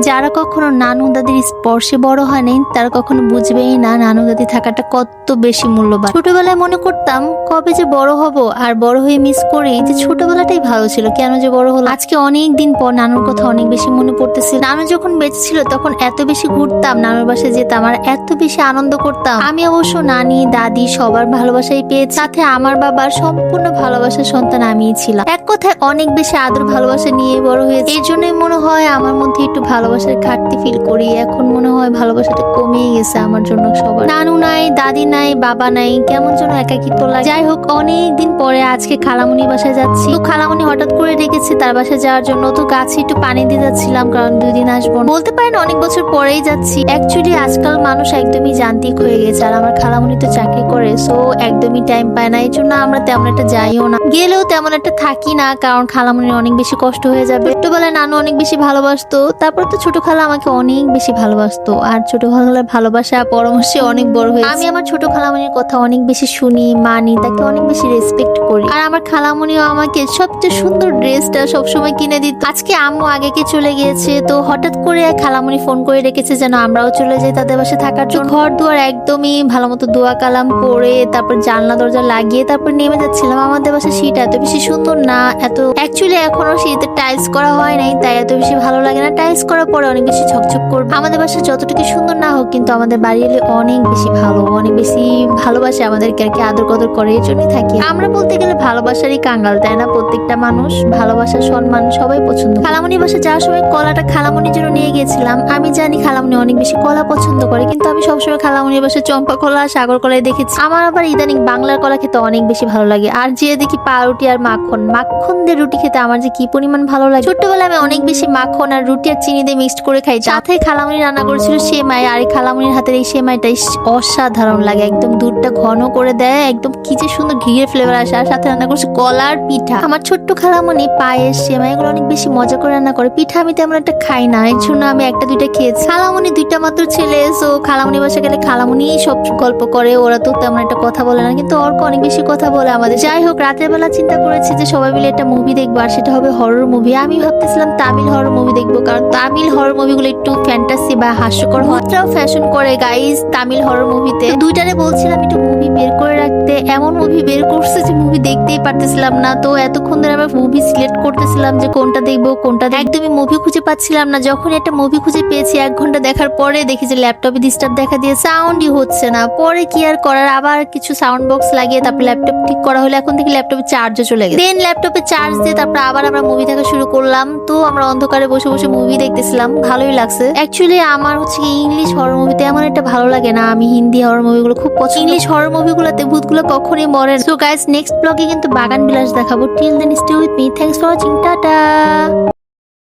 যারা কখনো নানু দাদির স্পর্শে বড় হয়নি তারা কখনো বুঝবেই না নানু দাদি থাকাটা কত বেশি মূল্যবান। ছোটবেলায় মনে করতাম কবে যে বড় হব, আর বড় হয়ে মিস করি যে ছোটবেলাটাই ভালো ছিল, কেন যে বড় হলো। আজকে অনেক দিন পর নানুর কথা অনেক বেশি মনে পড়তেছে। নানু যখন বেঁচে ছিল তখন এত বেশি ঘুরতাম, নানুর বাসায় যেতাম আর এত বেশি আনন্দ করতাম। আমি অবশ্য নানি দাদি সবার ভালোবাসাই পেয়েছি, সাথে আমার বাবার সম্পূর্ণ ভালোবাসার সন্তান আমিই ছিলাম। এক কথায় অনেক বেশি আদর ভালোবাসা নিয়ে বড় হয়েছে। এই জন্যই মনে হয় আমার মধ্যে একটু ভালোবাসার ঘাটতি ফিল করি। এখন মনে হয় ভালোবাসাটা কমিয়ে গেছে আমার জন্য সবার। নানু নাই, দাদি নাই, বাবা নাই, কেমন যেন একাকিত্ব লাগে। যাই হোক, অনেক দিন পরে আজকে খালামুনি বাসায় যাচ্ছি। তো খালামুনি হঠাৎ করে ডেকেছে তার বাসায় যাওয়ার জন্য। তো গাছে একটু পানি দিয়ে যাচ্ছিলাম, কারণ 2 দিন আসবো, বলতে পারেন অনেক বছর পরেই যাচ্ছি। অ্যাকচুয়ালি আজকাল মানুষ একদমই যান্ত্রিক হয়ে গেছে, আর আমার খালামুনি তো চাকরি করে, সো একদমই টাইম পায় না। এই জন্য আমরা তেমন একটা যাইও না, গেলেও তেমন একটা থাকি না, কারণ খালামুনির অনেক বেশি কষ্ট হয়ে যাবে। ছোটবেলায় নানু অনেক বেশি ভালোবাসতো, তারপর তো ছোট খালা আমাকে অনেক বেশি ভালোবাসতো, আর ছোট খালার ভালোবাসা পরামর্শে অনেক বড় হয়েছে। আমি আমার ছোট খালামুনির কথা অনেক বেশি শুনি, মানি, তাকে অনেক বেশি রেসপেক্ট করি। আর আমার খালামুনিও আমাকে সবচেয়ে সুন্দর ড্রেসটা সবসময় কিনে দিত। আজকে আম্মু আগেকে চলে গিয়েছে, তো হঠাৎ করে খালামুনি ফোন করে রেখেছে যেন আমরাও চলে যাই তাদের বাসায় থাকার জন্য। ঘর দুয়ার একদমই ভালো মতো দোয়া কালাম পরে, তারপর জানলা দরজা লাগিয়ে তারপর নেমে যাচ্ছিলাম। আমাদের বাসার শীত এত বেশি সুন্দর না, এত অ্যাকচুয়ালি এখনো শীতে টাইলস করা হয় নাই, তাই এত বেশি ভালো লাগে না। টাইলস করার পরে অনেক বেশি ঝকঝক করবে। আমাদের বাসা যতটুকু সুন্দর না হোক, কিন্তু আমাদের বাড়ি এলে অনেক বেশি ভালো, অনেক বেশি ভালোবাসে আমাদেরকে, আর কি আদর কদর করে, এই জন্যই থাকি আমরা। বলতে গেলে ভালোবাসারই কাঙ্গাল, তাই না? প্রত্যেকটা মানুষ ভালোবাসা সম্মান সবাই পছন্দ। খালামুনি বাসা যাওয়ার সময় কলাটা খালামুনির জন্য নিয়ে গিয়েছিলাম। আমি জানি খালামুনি অনেক বেশি কলা পছন্দ করে, কিন্তু আমি সবসময় খালামুনির বাসায় চম্পা কলা, সাগর কলাই দেখেছি। আমার আবার ইদানিং বাংলার কলা খেতে অনেক বেশি ভালো লাগে। আর যে দেখি পাউরুটি আর মাখন, মাখন দিয়ে রুটি খেতে আমার যে কি পরিমাণ ভালো লাগে। ছোট্টবেলায় আমি অনেক বেশি মাখন আর রুটি আর চিনি দিয়ে মিক্সড করে খাই। সাথে খালামুনি রান্না করেছিল সেমাই, আর খালামুনির হাতের এই সেমাইটাই অসাধারণ লাগে। একদম দুধটা ঘন করে দেয়, একদম কি যে সুন্দর ঘিয়ের ফ্লেভার আসে। আর সাথে রান্না করছে কলার পিঠা। আমার ছোট্ট খালামুনি পায়েস সেমাইগুলো অনেক বেশি মজা করে রান্না করে। পিঠা আমি তেমন একটা খাই না, এর জন্য আমি একটা দুইটা খেয়েছি। খালামুনি 2টা মাত্র ছেলে, সো খালামুনি বাসা গেলে খালামুনি সব গল্প করে। ওরা তো তেমন একটা কথা বলে না, কিন্তু অর্ক অনেক বেশি কথা বলে আমাদের। যাই হোক, রাতের বেলা চিন্তা করেছি যে সবাই মিলে একটা মুভি দেখবো, আর সেটা হবে হরর মুভি। আমি ভাবতেছিলাম তামিল হরর মুভি দেখবো, কারণ তামিল হরর মুভিগুলো একটু ফ্যান্টাসি বা হাস্যকর হয়। ফ্যাশন করে গাইজ তামিল হরর মুভিতে। 2টারে বলছিলাম একটু মুভি বের করে রাখতে, এমন মুভি বের করছে যে মুভি দেখতেই পারতেছিলাম না। তো এতক্ষণ ধরে আমরা মুভি সিলেক্ট করতেছিলাম যে কোনটা দেখবো কোনটা, একদমই মুভি খুঁজে পাচ্ছিলাম না। যখন একটা মুভি খুঁজে পেয়েছি 1 ঘন্টা দেখার পরে দেখি যে ল্যাপটপে ডিস্টার্ব দেখা দিয়ে সাউন্ডই হচ্ছে না। পরে কি আর করার, আবার কিছু সাউন্ড বক্স লাগিয়ে তারপর ল্যাপটপ ঠিক করা হলো। এখন থেকে ল্যাপটপে চার্জও চলে গেছে। দেন ল্যাপটপে চার্জ দিয়ে তারপর আবার আমরা মুভি দেখা শুরু করলাম। তো আমরা অন্ধকারে বসে বসে মুভি দেখতেছিলাম, ভালোই লাগছে। অ্যাকচুয়ালি আমার হচ্ছে ইংলিশ হরর মুভিতে এমন একটা ভালো লাগে না, আমি হিন্দি হরর মুভিগুলো খুব পছন্দ। ইংলিশ হরর মুভিগুলোতে ভূতগুলো কখনোই মরে না। সো গাইস, নেক্সট ব্লগে কিন্তু বাগান বিলাস দেখাবো। Till then stay with me. Thanks for watching, tata.